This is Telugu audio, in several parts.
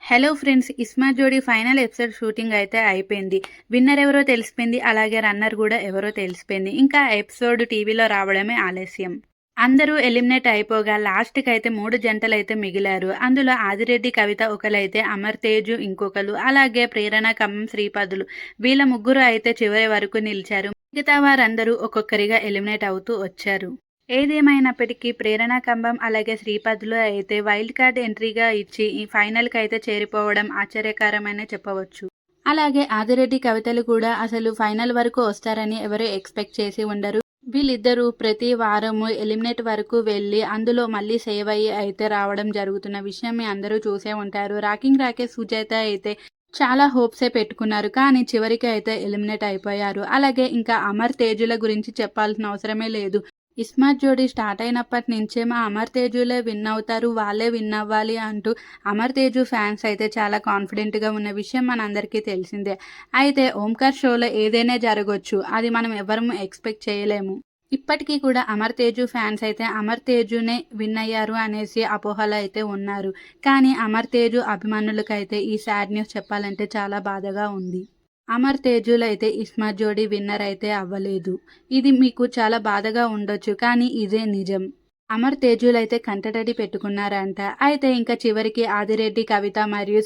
హలో ఫ్రెండ్స్, ఇస్మా జోడీ ఫైనల్ ఎపిసోడ్ షూటింగ్ అయితే అయిపోయింది. విన్నర్ ఎవరో తెలిసిపోయింది, అలాగే రన్నర్ కూడా ఎవరో తెలిసిపోయింది. ఇంకా ఎపిసోడ్ టీవీలో రావడమే ఆలస్యం. అందరూ ఎలిమినేట్ అయిపోగా లాస్ట్కి అయితే 3 జంటలైతే మిగిలారు. అందులో ఆదిరెడ్డి, కవిత ఒకలైతే, అమర్ తేజు ఇంకొకరు, అలాగే ప్రేరణ, ఖమ్మం, శ్రీపదులు వీళ్ళ ముగ్గురు అయితే చివరి వరకు నిలిచారు. మిగతా వారందరూ ఒక్కొక్కరిగా ఎలిమినేట్ అవుతూ వచ్చారు. ఏదేమైనప్పటికీ ప్రేరణ, కంబం అలాగే శ్రీపద్లో అయితే వైల్డ్ కార్డ్ ఎంట్రీగా ఇచ్చి ఈ ఫైనల్కి అయితే చేరిపోవడం ఆశ్చర్యకరమనే చెప్పవచ్చు. అలాగే ఆదిరెడ్డి, కవితలు కూడా అసలు ఫైనల్ వరకు వస్తారని ఎవరు ఎక్స్పెక్ట్ చేసి ఉండరు. వీళ్ళిద్దరూ ప్రతి వారము ఎలిమినేట్ వరకు వెళ్ళి అందులో మళ్ళీ సేవ్ అయ్యి అయితే రావడం జరుగుతున్న విషయం మీ అందరూ చూసే ఉంటారు. రాకింగ్ రాకేష్, సుజాత అయితే చాలా హోప్సే పెట్టుకున్నారు, కానీ చివరికి అయితే ఎలిమినేట్ అయిపోయారు. అలాగే ఇంకా అమర్ తేజుల గురించి చెప్పాల్సిన అవసరమే లేదు. ఇస్మార్ట్ జోడీ స్టార్ట్ అయినప్పటి నుంచే మా అమర్ తేజులే విన్ అవుతారు, వాళ్ళే విన్ అవ్వాలి అంటూ అమర్ తేజు ఫ్యాన్స్ అయితే చాలా కాన్ఫిడెంట్గా ఉన్న విషయం మనందరికీ తెలిసిందే. అయితే ఓంకార్ షోలో ఏదైనా జరగవచ్చు, అది మనం ఎవరము ఎక్స్పెక్ట్ చేయలేము. ఇప్పటికీ కూడా అమర్ తేజు ఫ్యాన్స్ అయితే అమర్ తేజునే విన్ అయ్యారు అనేసి అపోహలు అయితే ఉన్నారు. కానీ అమర్ తేజు అభిమానులకైతే ఈ సాడ్ న్యూస్ చెప్పాలంటే చాలా బాధగా ఉంది. అమర్ తేజులు అయితే ఇస్మార్ట్ జోడీ విన్నర్ అయితే అవ్వలేదు. ఇది మీకు చాలా బాధగా ఉండొచ్చు, కానీ ఇదే నిజం. అమర్ తేజులు అయితే కంటతడి పెట్టుకున్నారంట. అయితే ఇంకా చివరికి ఆదిరెడ్డి, కవిత మరియు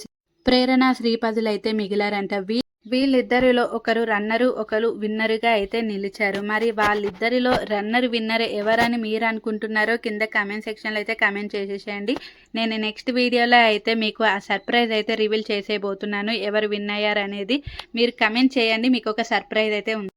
ప్రేరణ, శ్రీపదులైతే మిగిలారంట. వీళ్ళిద్దరిలో ఒకరు రన్నరు, ఒకరు విన్నరుగా అయితే నిలిచారు. మరి వాళ్ళిద్దరిలో రన్నర్, విన్నర్ ఎవరని మీరు అనుకుంటున్నారో కింద కామెంట్ సెక్షన్లో అయితే కామెంట్ చేసేసేయండి. నేను నెక్స్ట్ వీడియోలో అయితే మీకు ఆ సర్ప్రైజ్ అయితే రివీల్ చేసేయబోతున్నాను. ఎవరు విన్ అయ్యారు అనేది మీరు కామెంట్ చేయండి, మీకు ఒక సర్ప్రైజ్ అయితే ఉంది.